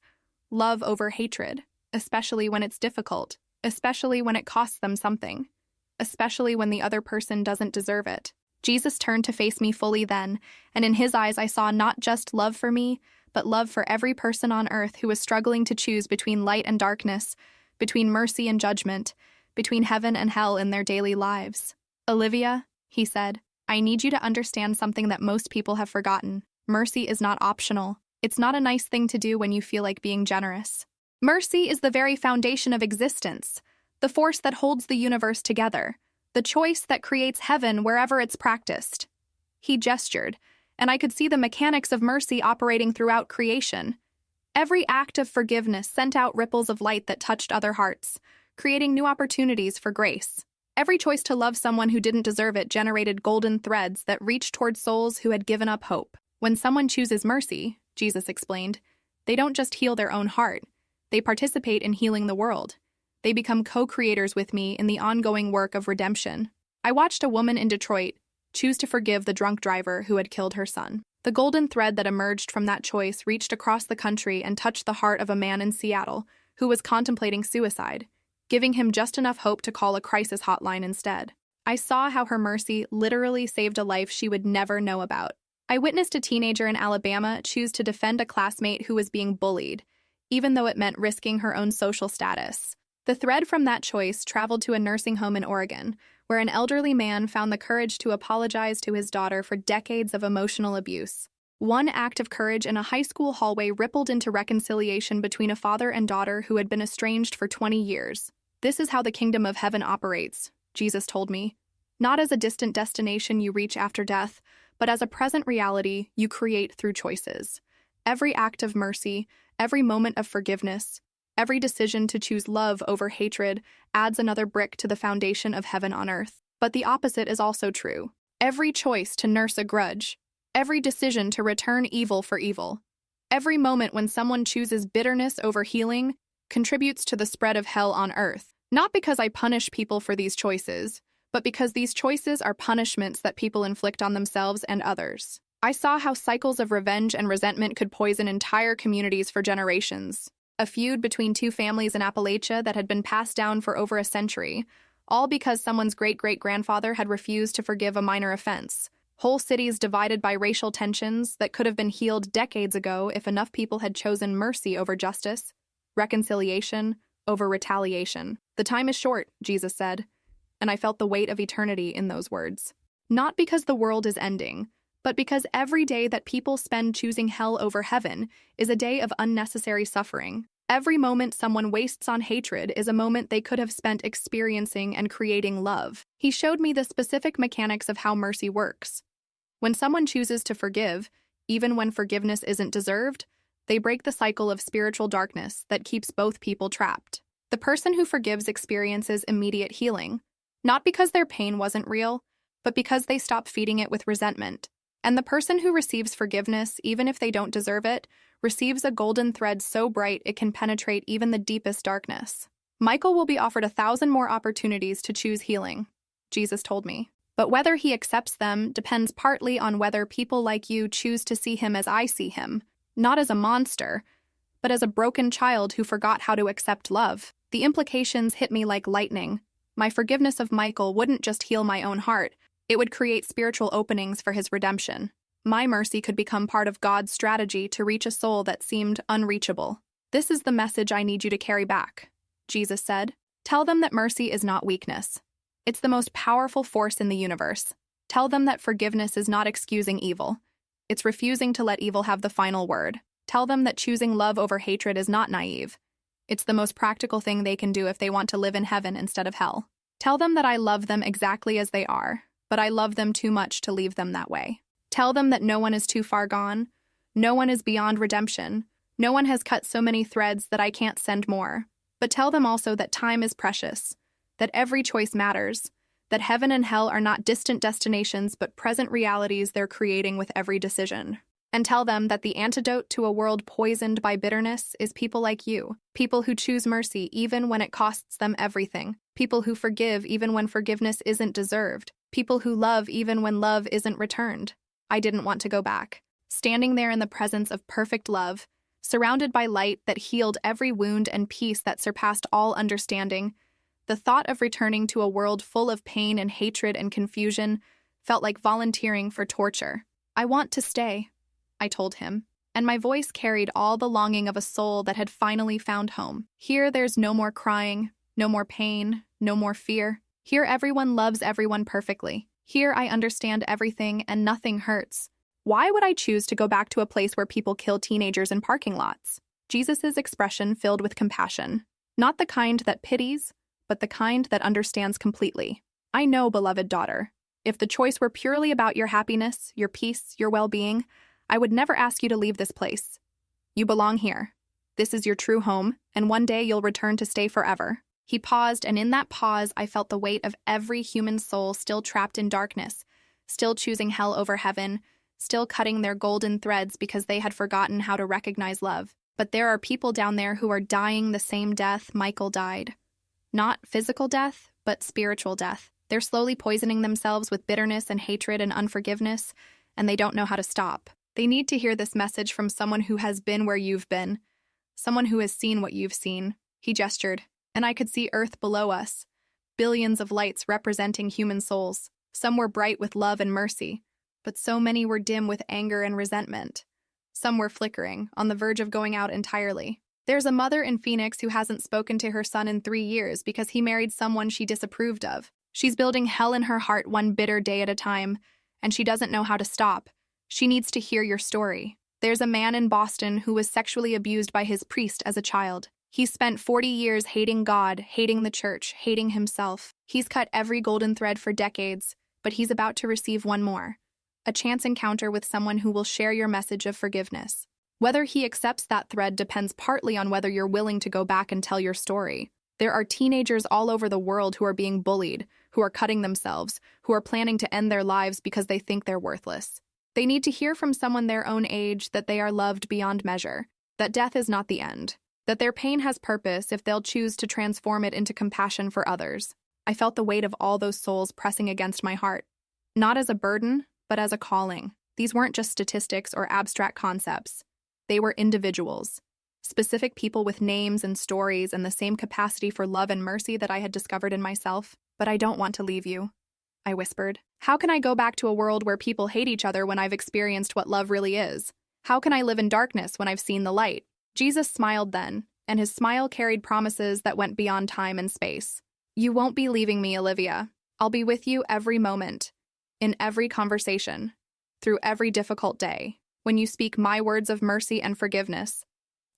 A: love over hatred, especially when it's difficult, especially when it costs them something, especially when the other person doesn't deserve it. Jesus turned to face me fully then, and in his eyes I saw not just love for me, but love for every person on earth who was struggling to choose between light and darkness, between mercy and judgment, between heaven and hell in their daily lives. Olivia, he said, I need you to understand something that most people have forgotten. Mercy is not optional. It's not a nice thing to do when you feel like being generous. Mercy is the very foundation of existence, the force that holds the universe together, the choice that creates heaven wherever it's practiced. He gestured, and I could see the mechanics of mercy operating throughout creation. Every act of forgiveness sent out ripples of light that touched other hearts, creating new opportunities for grace. Every choice to love someone who didn't deserve it generated golden threads that reached toward souls who had given up hope. When someone chooses mercy, Jesus explained, they don't just heal their own heart. They participate in healing the world. They become co-creators with me in the ongoing work of redemption. I watched a woman in Detroit choose to forgive the drunk driver who had killed her son. The golden thread that emerged from that choice reached across the country and touched the heart of a man in Seattle who was contemplating suicide, giving him just enough hope to call a crisis hotline instead. I saw how her mercy literally saved a life she would never know about. I witnessed a teenager in Alabama choose to defend a classmate who was being bullied, even though it meant risking her own social status. The thread from that choice traveled to a nursing home in Oregon, where an elderly man found the courage to apologize to his daughter for decades of emotional abuse. One act of courage in a high school hallway rippled into reconciliation between a father and daughter who had been estranged for 20 years. This is how the kingdom of heaven operates, Jesus told me. Not as a distant destination you reach after death, but as a present reality you create through choices. Every act of mercy, every moment of forgiveness, every decision to choose love over hatred adds another brick to the foundation of heaven on earth. But the opposite is also true. Every choice to nurse a grudge, every decision to return evil for evil, every moment when someone chooses bitterness over healing contributes to the spread of hell on earth. Not because I punish people for these choices, but because these choices are punishments that people inflict on themselves and others. I saw how cycles of revenge and resentment could poison entire communities for generations. A feud between two families in Appalachia that had been passed down for over a century, all because someone's great-great-grandfather had refused to forgive a minor offense. Whole cities divided by racial tensions that could have been healed decades ago if enough people had chosen mercy over justice, reconciliation over retaliation. The time is short, Jesus said, and I felt the weight of eternity in those words. Not because the world is ending, but because every day that people spend choosing hell over heaven is a day of unnecessary suffering. Every moment someone wastes on hatred is a moment they could have spent experiencing and creating love. He showed me the specific mechanics of how mercy works. When someone chooses to forgive, even when forgiveness isn't deserved, they break the cycle of spiritual darkness that keeps both people trapped. The person who forgives experiences immediate healing, not because their pain wasn't real, but because they stop feeding it with resentment. And the person who receives forgiveness, even if they don't deserve it, receives a golden thread so bright it can penetrate even the deepest darkness. Michael will be offered 1,000 more opportunities to choose healing, Jesus told me. But whether he accepts them depends partly on whether people like you choose to see him as I see him, not as a monster, but as a broken child who forgot how to accept love. The implications hit me like lightning. My forgiveness of Michael wouldn't just heal my own heart, it would create spiritual openings for his redemption. My mercy could become part of God's strategy to reach a soul that seemed unreachable. This is the message I need you to carry back. Jesus said. Tell them that mercy is not weakness. It's the most powerful force in the universe. Tell them that forgiveness is not excusing evil. It's refusing to let evil have the final word. Tell them that choosing love over hatred is not naive. It's the most practical thing they can do if they want to live in heaven instead of hell. Tell them that I love them exactly as they are, but I love them too much to leave them that way. Tell them that no one is too far gone. No one is beyond redemption. No one has cut so many threads that I can't send more. But tell them also that time is precious, that every choice matters, that heaven and hell are not distant destinations but present realities they're creating with every decision. And tell them that the antidote to a world poisoned by bitterness is people like you, people who choose mercy even when it costs them everything, people who forgive even when forgiveness isn't deserved, people who love even when love isn't returned. I didn't want to go back. Standing there in the presence of perfect love, surrounded by light that healed every wound and peace that surpassed all understanding, the thought of returning to a world full of pain and hatred and confusion felt like volunteering for torture. I want to stay, I told him, and my voice carried all the longing of a soul that had finally found home. Here there's no more crying, no more pain, no more fear. Here everyone loves everyone perfectly. Here I understand everything and nothing hurts. Why would I choose to go back to a place where people kill teenagers in parking lots? Jesus' expression filled with compassion. Not the kind that pities, but the kind that understands completely. I know, beloved daughter, if the choice were purely about your happiness, your peace, your well-being, I would never ask you to leave this place. You belong here. This is your true home, and one day you'll return to stay forever. He paused, and in that pause, I felt the weight of every human soul still trapped in darkness, still choosing hell over heaven, still cutting their golden threads because they had forgotten how to recognize love. But there are people down there who are dying the same death Michael died. Not physical death, but spiritual death. They're slowly poisoning themselves with bitterness and hatred and unforgiveness, and they don't know how to stop. They need to hear this message from someone who has been where you've been, someone who has seen what you've seen. He gestured, and I could see Earth below us, billions of lights representing human souls. Some were bright with love and mercy, but so many were dim with anger and resentment. Some were flickering, on the verge of going out entirely. There's a mother in Phoenix who hasn't spoken to her son in 3 years because he married someone she disapproved of. She's building hell in her heart one bitter day at a time, and she doesn't know how to stop. She needs to hear your story. There's a man in Boston who was sexually abused by his priest as a child. He's spent 40 years hating God, hating the church, hating himself. He's cut every golden thread for decades, but he's about to receive one more. A chance encounter with someone who will share your message of forgiveness. Whether he accepts that thread depends partly on whether you're willing to go back and tell your story. There are teenagers all over the world who are being bullied, who are cutting themselves, who are planning to end their lives because they think they're worthless. They need to hear from someone their own age that they are loved beyond measure, that death is not the end, that their pain has purpose if they'll choose to transform it into compassion for others. I felt the weight of all those souls pressing against my heart, not as a burden, but as a calling. These weren't just statistics or abstract concepts. They were individuals, specific people with names and stories and the same capacity for love and mercy that I had discovered in myself. But I don't want to leave you, I whispered. How can I go back to a world where people hate each other when I've experienced what love really is? How can I live in darkness when I've seen the light? Jesus smiled then, and his smile carried promises that went beyond time and space. You won't be leaving me, Olivia. I'll be with you every moment, in every conversation, through every difficult day. When you speak my words of mercy and forgiveness,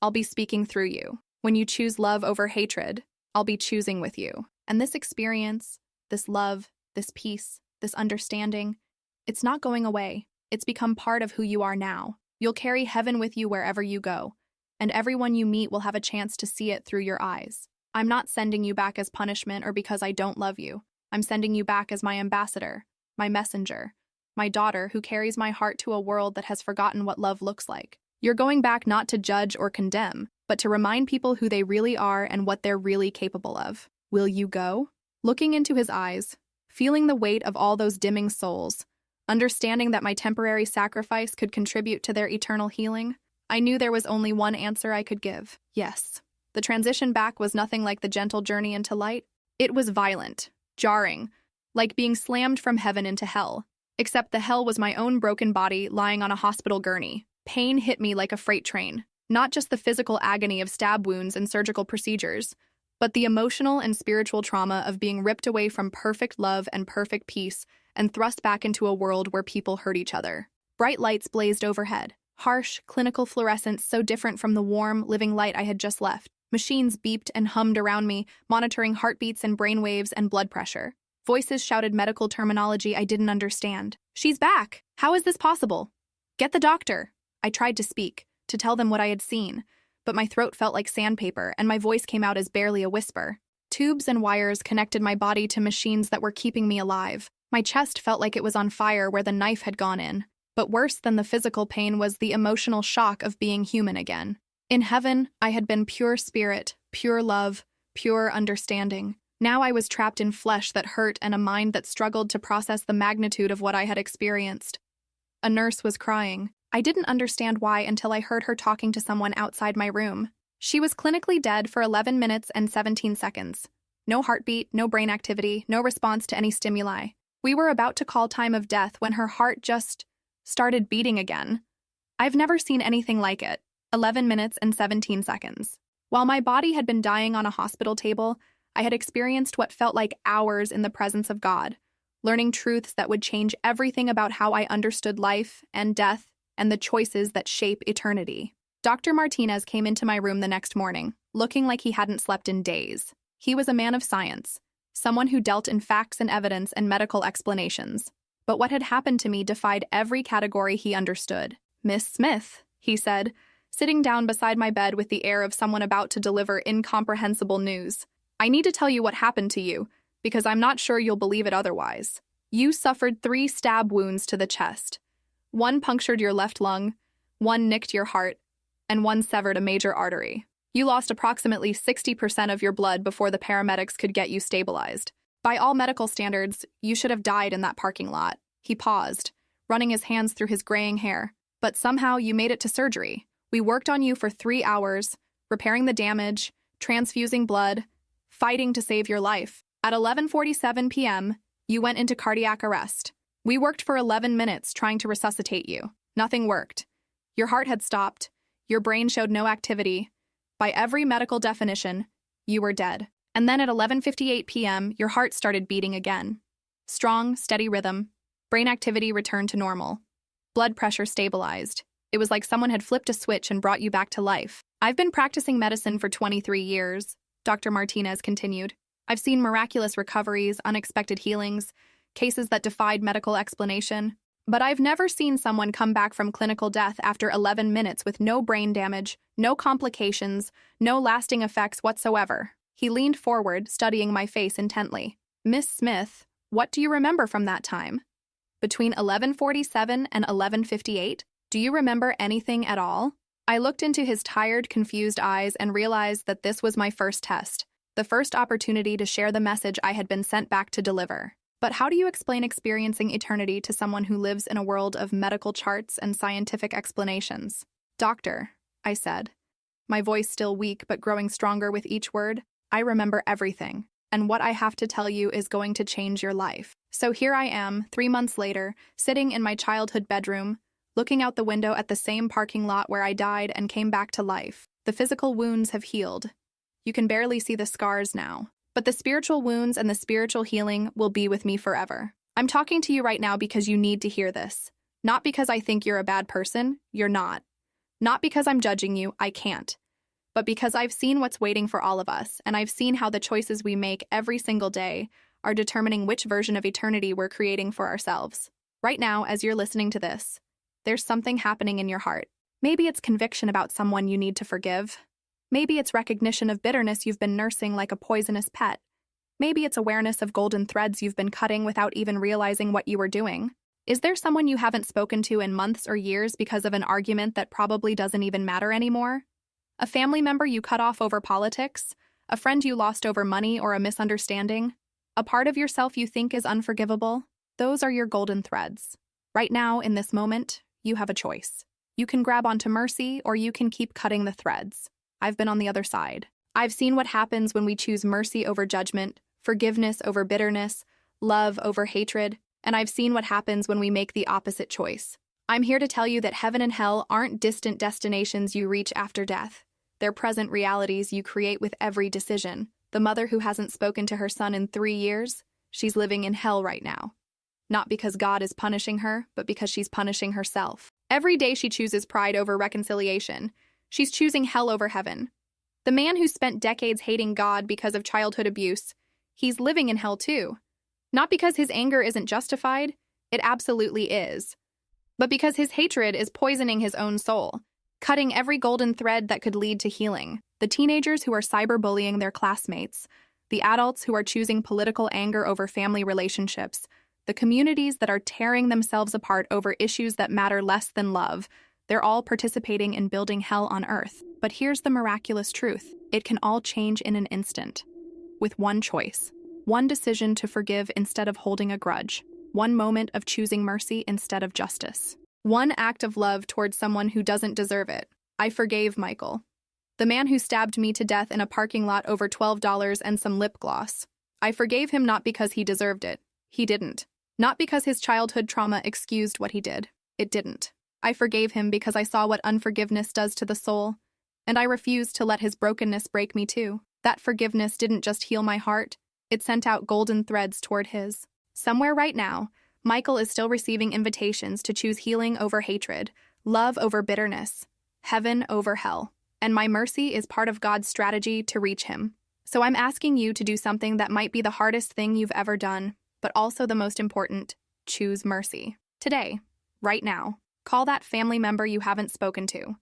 A: I'll be speaking through you. When you choose love over hatred, I'll be choosing with you. And this experience, this love, this peace, this understanding, it's not going away. It's become part of who you are now. You'll carry heaven with you wherever you go, and everyone you meet will have a chance to see it through your eyes. I'm not sending you back as punishment or because I don't love you. I'm sending you back as my ambassador, my messenger, my daughter who carries my heart to a world that has forgotten what love looks like. You're going back not to judge or condemn, but to remind people who they really are and what they're really capable of. Will you go? Looking into his eyes, feeling the weight of all those dimming souls, understanding that my temporary sacrifice could contribute to their eternal healing, I knew there was only one answer I could give. Yes. The transition back was nothing like the gentle journey into light. It was violent, jarring, like being slammed from heaven into hell. Except the hell was my own broken body lying on a hospital gurney. Pain hit me like a freight train. Not just the physical agony of stab wounds and surgical procedures, but the emotional and spiritual trauma of being ripped away from perfect love and perfect peace and thrust back into a world where people hurt each other. Bright lights blazed overhead. Harsh, clinical fluorescence so different from the warm, living light I had just left. Machines beeped and hummed around me, monitoring heartbeats and brainwaves and blood pressure. Voices shouted medical terminology I didn't understand. "She's back! How is this possible? Get the doctor!" I tried to speak, to tell them what I had seen, but my throat felt like sandpaper and my voice came out as barely a whisper. Tubes and wires connected my body to machines that were keeping me alive. My chest felt like it was on fire where the knife had gone in. But worse than the physical pain was the emotional shock of being human again. In heaven, I had been pure spirit, pure love, pure understanding. Now I was trapped in flesh that hurt and a mind that struggled to process the magnitude of what I had experienced. A nurse was crying. I didn't understand why until I heard her talking to someone outside my room. She was clinically dead for 11 minutes and 17 seconds. No heartbeat, no brain activity, no response to any stimuli. We were about to call time of death when her heart just started beating again. I've never seen anything like it. 11 minutes and 17 seconds. While my body had been dying on a hospital table, I had experienced what felt like hours in the presence of God, learning truths that would change everything about how I understood life and death and the choices that shape eternity. Dr. Martinez came into my room the next morning, looking like he hadn't slept in days. He was a man of science, someone who dealt in facts and evidence and medical explanations. But what had happened to me defied every category he understood. "Miss Smith," he said, sitting down beside my bed with the air of someone about to deliver incomprehensible news. "I need to tell you what happened to you, because I'm not sure you'll believe it otherwise. You suffered 3 stab wounds to the chest. 1 punctured your left lung, 1 nicked your heart, and 1 severed a major artery. You lost approximately 60% of your blood before the paramedics could get you stabilized. By all medical standards, you should have died in that parking lot." He paused, running his hands through his graying hair. "But somehow you made it to surgery. We worked on you for 3 hours, repairing the damage, transfusing blood, fighting to save your life. At 11:47 p.m., you went into cardiac arrest. We worked for 11 minutes trying to resuscitate you. Nothing worked. Your heart had stopped. Your brain showed no activity. By every medical definition, you were dead. And then at 11:58 p.m., your heart started beating again. Strong, steady rhythm. Brain activity returned to normal. Blood pressure stabilized. It was like someone had flipped a switch and brought you back to life. I've been practicing medicine for 23 years, Dr. Martinez continued. I've seen miraculous recoveries, unexpected healings, cases that defied medical explanation. But I've never seen someone come back from clinical death after 11 minutes with no brain damage, no complications, no lasting effects whatsoever. He leaned forward, studying my face intently. "Miss Smith, what do you remember from that time? Between 11:47 and 11:58, do you remember anything at all?" I looked into his tired, confused eyes and realized that this was my first test, the first opportunity to share the message I had been sent back to deliver. But how do you explain experiencing eternity to someone who lives in a world of medical charts and scientific explanations? "Doctor," I said, my voice still weak but growing stronger with each word, "I remember everything, and what I have to tell you is going to change your life." So here I am, 3 months later, sitting in my childhood bedroom, looking out the window at the same parking lot where I died and came back to life. The physical wounds have healed. You can barely see the scars now. But the spiritual wounds and the spiritual healing will be with me forever. I'm talking to you right now because you need to hear this. Not because I think you're a bad person, you're not. Not because I'm judging you, I can't. But because I've seen what's waiting for all of us, and I've seen how the choices we make every single day are determining which version of eternity we're creating for ourselves. Right now, as you're listening to this, there's something happening in your heart. Maybe it's conviction about someone you need to forgive. Maybe it's recognition of bitterness you've been nursing like a poisonous pet. Maybe it's awareness of golden threads you've been cutting without even realizing what you were doing. Is there someone you haven't spoken to in months or years because of an argument that probably doesn't even matter anymore? A family member you cut off over politics? A friend you lost over money or a misunderstanding? A part of yourself you think is unforgivable? Those are your golden threads. Right now, in this moment, you have a choice. You can grab onto mercy or you can keep cutting the threads. I've been on the other side. I've seen what happens when we choose mercy over judgment, forgiveness over bitterness, love over hatred, and I've seen what happens when we make the opposite choice. I'm here to tell you that heaven and hell aren't distant destinations you reach after death. They're present realities you create with every decision. The mother who hasn't spoken to her son in 3 years, she's living in hell right now. Not because God is punishing her, but because she's punishing herself. Every day she chooses pride over reconciliation. She's choosing hell over heaven. The man who spent decades hating God because of childhood abuse, he's living in hell too. Not because his anger isn't justified, it absolutely is, but because his hatred is poisoning his own soul, cutting every golden thread that could lead to healing. The teenagers who are cyberbullying their classmates, the adults who are choosing political anger over family relationships, the communities that are tearing themselves apart over issues that matter less than love, they're all participating in building hell on earth. But here's the miraculous truth. It can all change in an instant. With one choice. One decision to forgive instead of holding a grudge. One moment of choosing mercy instead of justice. One act of love towards someone who doesn't deserve it. I forgave Michael. The man who stabbed me to death in a parking lot over $12 and some lip gloss. I forgave him not because he deserved it. He didn't. Not because his childhood trauma excused what he did. It didn't. I forgave him because I saw what unforgiveness does to the soul, and I refused to let his brokenness break me too. That forgiveness didn't just heal my heart, it sent out golden threads toward his. Somewhere right now, Michael is still receiving invitations to choose healing over hatred, love over bitterness, heaven over hell. And my mercy is part of God's strategy to reach him. So I'm asking you to do something that might be the hardest thing you've ever done, but also the most important: choose mercy. Today, right now, call that family member you haven't spoken to.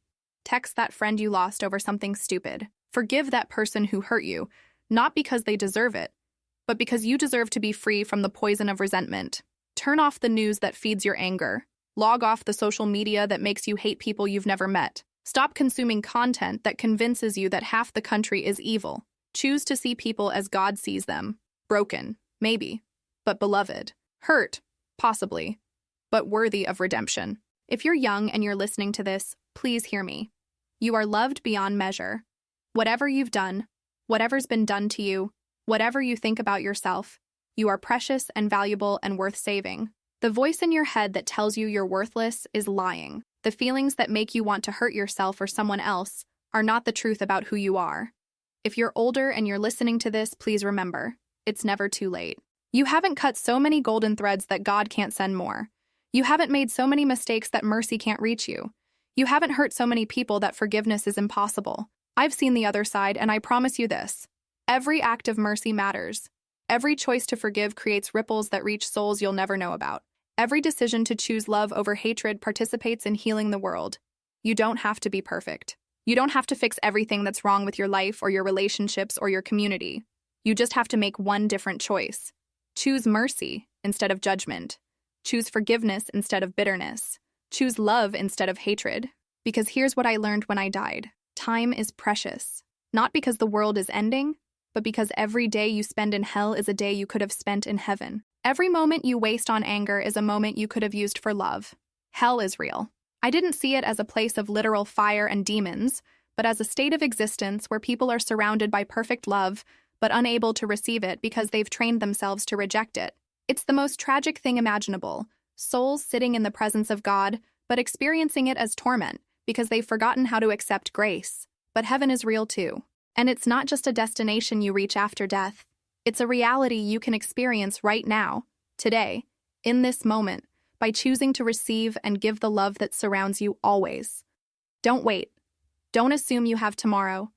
A: Text that friend you lost over something stupid. Forgive that person who hurt you, not because they deserve it, but because you deserve to be free from the poison of resentment. Turn off the news that feeds your anger. Log off the social media that makes you hate people you've never met. Stop consuming content that convinces you that half the country is evil. Choose to see people as God sees them. Broken, maybe, but beloved. Hurt, possibly, but worthy of redemption. If you're young and you're listening to this, please hear me. You are loved beyond measure. Whatever you've done, whatever's been done to you, whatever you think about yourself, you are precious and valuable and worth saving. The voice in your head that tells you you're worthless is lying. The feelings that make you want to hurt yourself or someone else are not the truth about who you are. If you're older and you're listening to this, please remember, it's never too late. You haven't cut so many golden threads that God can't send more. You haven't made so many mistakes that mercy can't reach you. You haven't hurt so many people that forgiveness is impossible. I've seen the other side, and I promise you this. Every act of mercy matters. Every choice to forgive creates ripples that reach souls you'll never know about. Every decision to choose love over hatred participates in healing the world. You don't have to be perfect. You don't have to fix everything that's wrong with your life or your relationships or your community. You just have to make one different choice. Choose mercy instead of judgment. Choose forgiveness instead of bitterness. Choose love instead of hatred. Because here's what I learned when I died. Time is precious. Not because the world is ending, but because every day you spend in hell is a day you could have spent in heaven. Every moment you waste on anger is a moment you could have used for love. Hell is real. I didn't see it as a place of literal fire and demons, but as a state of existence where people are surrounded by perfect love, but unable to receive it because they've trained themselves to reject it. It's the most tragic thing imaginable. Souls sitting in the presence of God, but experiencing it as torment because they've forgotten how to accept grace. But heaven is real too. And it's not just a destination you reach after death. It's a reality you can experience right now, today, in this moment, by choosing to receive and give the love that surrounds you always. Don't wait. Don't assume you have tomorrow.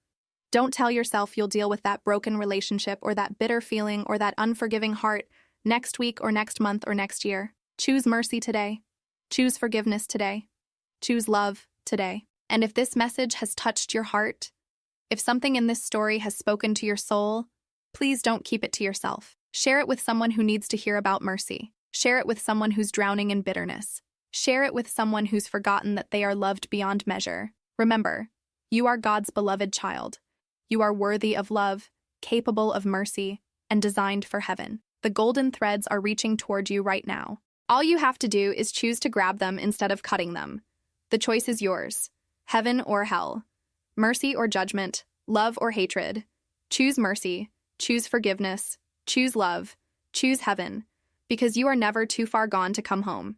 A: Don't tell yourself you'll deal with that broken relationship or that bitter feeling or that unforgiving heart next week or next month or next year. Choose mercy today. Choose forgiveness today. Choose love today. And if this message has touched your heart, if something in this story has spoken to your soul, please don't keep it to yourself. Share it with someone who needs to hear about mercy. Share it with someone who's drowning in bitterness. Share it with someone who's forgotten that they are loved beyond measure. Remember, you are God's beloved child. You are worthy of love, capable of mercy, and designed for heaven. The golden threads are reaching toward you right now. All you have to do is choose to grab them instead of cutting them. The choice is yours. Heaven or hell. Mercy or judgment. Love or hatred. Choose mercy. Choose forgiveness. Choose love. Choose heaven. Because you are never too far gone to come home.